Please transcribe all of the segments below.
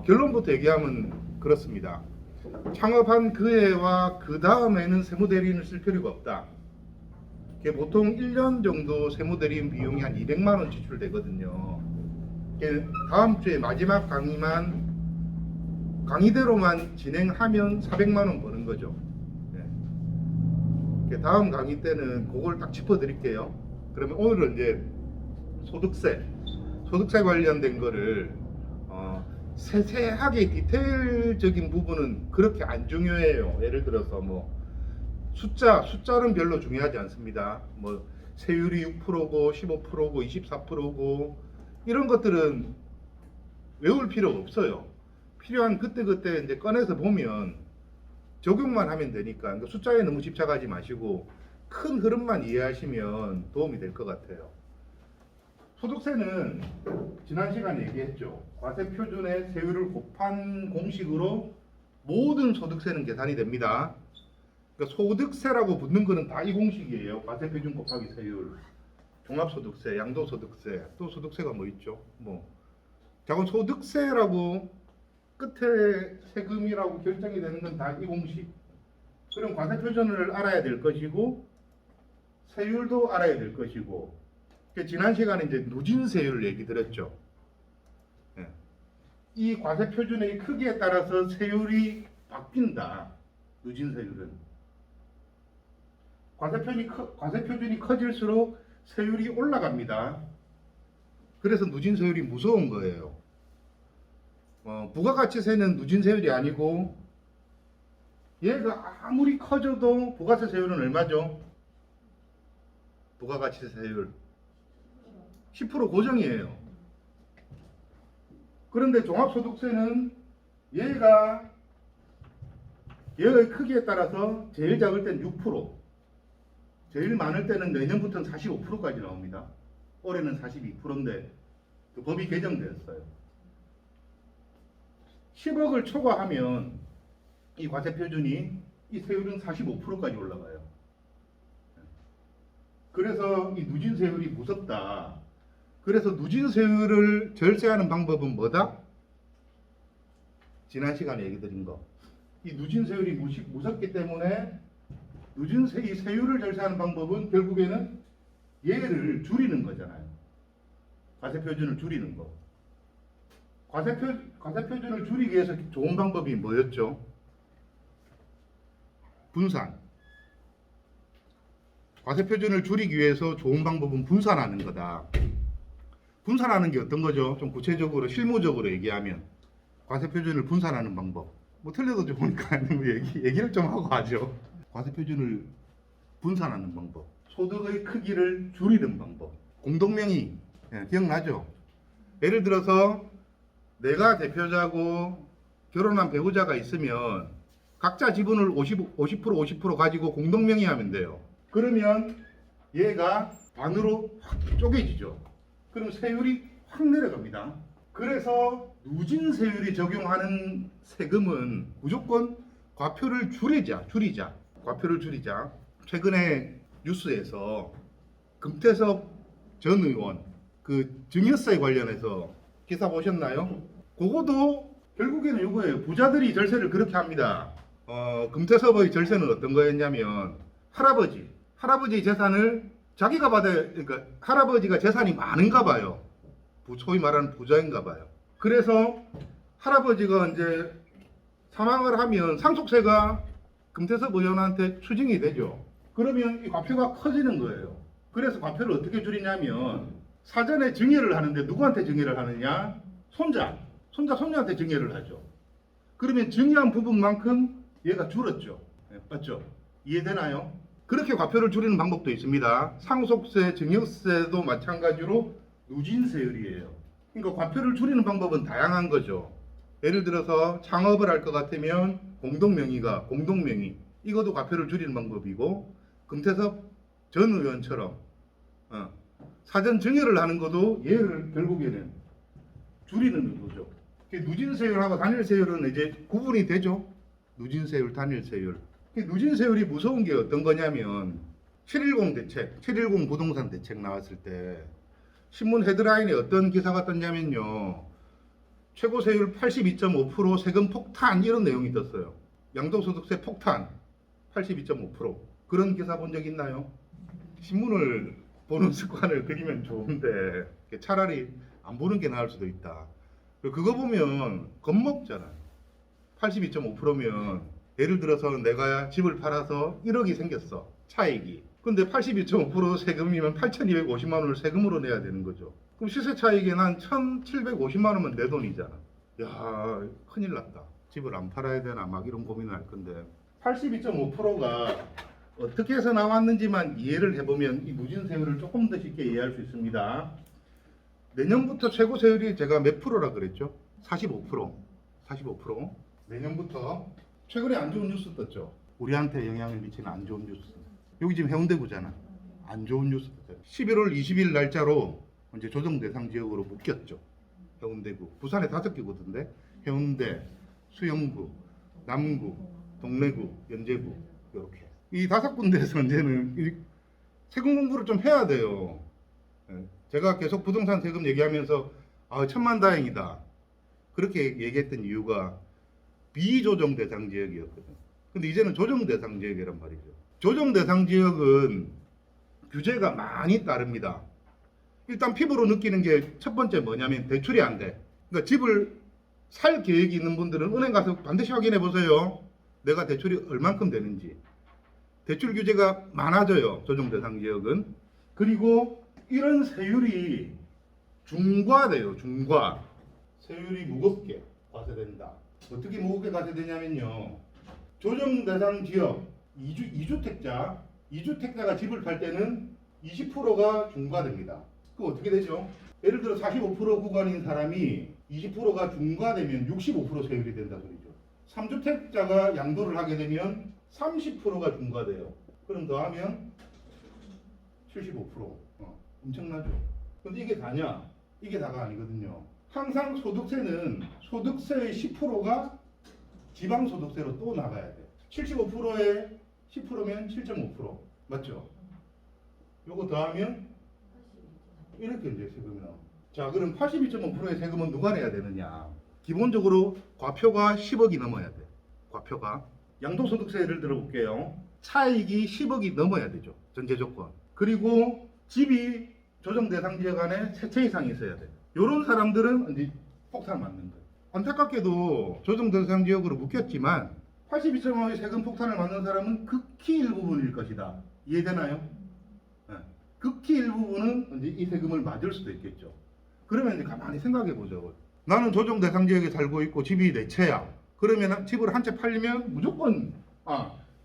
결론부터 얘기하면 그렇습니다. 창업한 그 해와 그 다음에는 세무대리인을 쓸 필요가 없다. 보통 1년 정도 세무대리인 비용이 한 200만 원 지출되거든요. 다음 주에 마지막 강의대로만 진행하면 400만 원 버는 거죠. 다음 강의 때는 그걸 딱 짚어드릴게요. 그러면 오늘은 이제 소득세 관련된 거를 세세하게 디테일적인 부분은 그렇게 안 중요해요. 예를 들어서 뭐 숫자는 별로 중요하지 않습니다. 뭐 세율이 6%고 15%고 24%고 이런 것들은 외울 필요가 없어요. 필요한 그때 이제 꺼내서 보면 적용만 하면 되니까 그러니까 숫자에 너무 집착하지 마시고 큰 흐름만 이해하시면 도움이 될 것 같아요. 소득세는 지난 시간에 얘기했죠. 과세표준의 세율을 곱한 공식으로 모든 소득세는 계산이 됩니다. 그러니까 소득세라고 붙는 거는 다 이 공식이에요. 과세표준 곱하기 세율, 종합소득세, 양도소득세, 또 소득세가 뭐 있죠? 자꾸 소득세라고 끝에 세금이라고 결정이 되는 건 다 이 공식. 그럼 과세표준을 알아야 될 것이고 세율도 알아야 될 것이고. 지난 시간에 이제 누진세율 얘기 드렸죠. 이 과세표준의 크기에 따라서 세율이 바뀐다. 누진세율은. 과세표준이 커질수록 세율이 올라갑니다. 그래서 누진세율이 무서운 거예요. 부가가치세는 누진세율이 아니고 얘가 아무리 커져도 부가세 세율은 얼마죠? 부가가치세율 10% 고정이에요. 그런데 종합소득세는 얘가 크기에 따라서 제일 작을 때는 6%, 제일 많을 때는 내년부터는 45%까지 나옵니다. 올해는 42%인데 그 법이 개정되었어요. 10억을 초과하면 이 과세표준이 이 세율은 45%까지 올라가요. 그래서 이 누진세율이 무섭다. 그래서 누진세율을 절세하는 방법은 뭐다? 지난 시간에 얘기 드린 거. 이 누진세율이 무섭기 때문에 이 세율을 절세하는 방법은 결국에는 얘를 줄이는 거잖아요. 과세표준을 줄이는 거. 과세표준을 줄이기 위해서 좋은 방법이 뭐였죠? 분산. 과세표준을 줄이기 위해서 좋은 방법은 분산하는 거다. 분산하는 게 어떤 거죠? 좀 구체적으로 실무적으로 얘기하면 과세표준을 분산하는 방법. 틀려도 좋으니까 얘기를 좀 하고 하죠. 과세표준을 분산하는 방법. 소득의 크기를 줄이는 방법. 공동명의 기억나죠? 예를 들어서 내가 대표자고 결혼한 배우자가 있으면 각자 지분을 50% 가지고 공동명의 하면 돼요. 그러면 얘가 반으로 확 쪼개지죠. 그럼 세율이 확 내려갑니다. 그래서 누진세율이 적용하는 세금은 무조건 과표를 줄이자. 과표를 줄이자. 최근에 뉴스에서 금태섭 전 의원 그 증여세 관련해서 기사 보셨나요? 그거도 결국에는 이거예요. 부자들이 절세를 그렇게 합니다. 금태섭의 절세는 어떤 거였냐면 할아버지 재산을 자기가 그러니까 할아버지가 재산이 많은가 봐요. 소위 말하는 부자인가 봐요. 그래서 할아버지가 이제 사망을 하면 상속세가 금태섭 의원한테 추징이 되죠. 그러면 이 과표가 커지는 거예요. 그래서 과표를 어떻게 줄이냐면 사전에 증여를 하는데 누구한테 증여를 하느냐? 손자한테 증여를 하죠. 그러면 증여한 부분만큼 얘가 줄었죠. 맞죠? 이해되나요? 그렇게 과표를 줄이는 방법도 있습니다. 상속세, 증여세도 마찬가지로 누진세율이에요. 그러니까 과표를 줄이는 방법은 다양한 거죠. 예를 들어서 창업을 할 것 같으면 공동명의 이것도 과표를 줄이는 방법이고 금태섭 전 의원처럼 사전 증여를 하는 것도 얘를 결국에는 줄이는 의도죠. 누진세율하고 단일세율은 이제 구분이 되죠. 누진세율, 단일세율. 누진세율이 무서운 게 어떤 거냐면 710 부동산 대책 나왔을 때 신문 헤드라인에 어떤 기사가 떴냐면요. 최고 세율 82.5% 세금 폭탄 이런 내용이 떴어요. 양도소득세 폭탄 82.5% 그런 기사 본 적 있나요? 신문을 보는 습관을 들이면 좋은데 차라리 안 보는 게 나을 수도 있다. 그거 보면 겁먹잖아요. 82.5%면 예를 들어서 내가 집을 팔아서 1억이 생겼어. 차익이. 근데 82.5% 세금이면 8,250만 원을 세금으로 내야 되는 거죠. 그럼 시세 차익에 난 1,750만 원은 내 돈이잖아. 야, 큰일 났다. 집을 안 팔아야 되나 막 이런 고민을 할 건데 82.5%가 어떻게 해서 나왔는지만 이해를 해보면 이 누진세율을 조금 더 쉽게 이해할 수 있습니다. 내년부터 최고 세율이 제가 몇 프로라 그랬죠? 45%. 45%. 내년부터 최근에 안 좋은 뉴스 떴죠. 우리한테 영향을 미치는 안 좋은 뉴스. 여기 지금 해운대구잖아. 안 좋은 뉴스 떴죠. 11월 20일 날짜로 이제 조정 대상 지역으로 묶였죠. 해운대구. 부산에 5개구던데. 해운대, 수영구, 남구, 동래구, 연제구 이렇게. 이 5군데에서 이제는 세금 공부를 좀 해야 돼요. 제가 계속 부동산 세금 얘기하면서 천만다행이다 그렇게 얘기했던 이유가 비조정 대상 지역이었거든요. 근데 이제는 조정 대상 지역이란 말이죠. 조정 대상 지역은 규제가 많이 따릅니다. 일단 피부로 느끼는 게 첫 번째 뭐냐면 대출이 안 돼. 그러니까 집을 살 계획이 있는 분들은 은행 가서 반드시 확인해 보세요. 내가 대출이 얼만큼 되는지. 대출 규제가 많아져요. 조정 대상 지역은. 그리고 이런 세율이 중과돼요. 중과. 세율이 무겁게 과세된다. 어떻게 무겁게 과세되냐면요. 조정 대상 지역 2주택자가 집을 팔 때는 20%가 중과됩니다. 그거 어떻게 되죠? 예를 들어 45% 구간인 사람이 20%가 중과되면 65% 세율이 된다 소리죠. 3주택자가 양도를 하게 되면 30%가 중과돼요. 그럼 더하면 75%. 엄청나죠? 근데 이게 다냐? 이게 다가 아니거든요. 항상 소득세는 소득세의 10%가 지방소득세로 또 나가야 돼. 75%에 10%면 7.5%. 맞죠? 요거 더하면 이렇게 이제 세금이 나옵니다. 자, 그럼 82.5%의 세금은 누가 내야 되느냐? 기본적으로 과표가 10억이 넘어야 돼. 과표가. 양도소득세를 들어볼게요. 차익이 10억이 넘어야 되죠. 전제 조건. 그리고 집이 조정 대상 지역 안에 3채 이상이 있어야 돼요. 이런 사람들은 이제 폭탄 맞는 거예요. 안타깝게도 조정 대상 지역으로 묶였지만 82.5의 세금 폭탄을 맞는 사람은 극히 일부분일 것이다. 이해되나요? 네. 극히 일부분은 이제 이 세금을 맞을 수도 있겠죠. 그러면 이제 가만히 생각해 보죠. 나는 조정 대상 지역에 살고 있고 집이 4채야. 그러면 집을 한 채 팔리면 무조건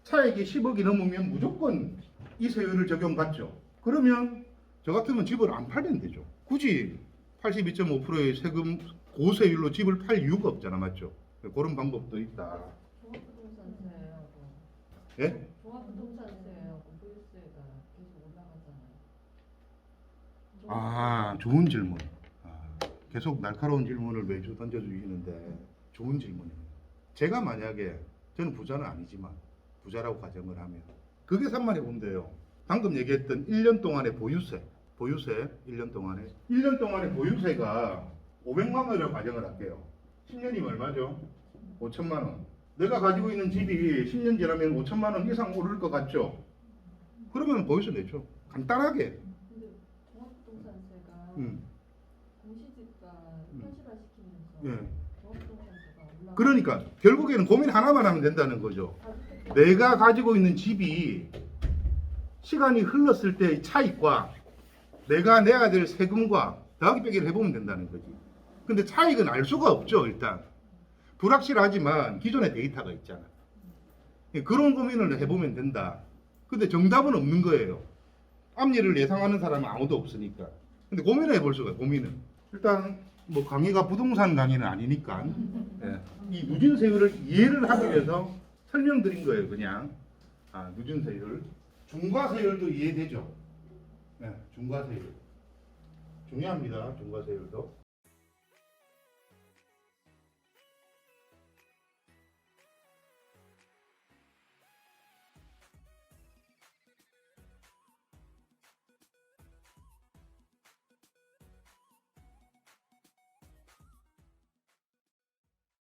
차익이 10억이 넘으면 무조건 이 세율을 적용받죠. 그러면 저 같으면 집을 안 팔면 되죠. 굳이 82.5%의 세금 고세율로 집을 팔 이유가 없잖아. 맞죠? 그런 방법도 있다. 종합부동산세하고 예? 종합부동산세하고 보유세가 계속 올라가잖아요. 좋은 질문. 계속 날카로운 질문을 매주 던져주시는데 좋은 질문이에요. 제가 만약에 저는 부자는 아니지만 부자라고 가정을 하면 그게 산만해 본대요. 방금 얘기했던 1년 동안의 보유세 1년 동안의 보유세가 500만 원이라고 가정을 할게요. 10년이면 얼마죠? 5천만 원. 내가 가지고 있는 집이 10년 지나면 5천만 원 이상 오를 것 같죠? 그러면 보유세 내죠. 간단하게. 근데 종합부동산세가 공시지가 현실화시키면서 예. 종합부동산세가 올라가. 그러니까 결국에는 고민 하나만 하면 된다는 거죠. 내가 가지고 있는 집이 시간이 흘렀을 때의 차익과 내가 내야 될 세금과 더하기 빼기를 해보면 된다는 거지. 근데 차익은 알 수가 없죠. 일단 불확실하지만 기존의 데이터가 있잖아. 그런 고민을 해보면 된다. 근데 정답은 없는 거예요. 앞일을 예상하는 사람은 아무도 없으니까. 근데 고민을 해볼 수가 있어요. 고민은. 일단 뭐 강의가 부동산 강의는 아니니까 이 누진세율을 이해를 하기 위해서 설명드린 거예요. 그냥 누진세율. 중과세율도 이해되죠? 네, 중과세율. 중요합니다. 중과세율도.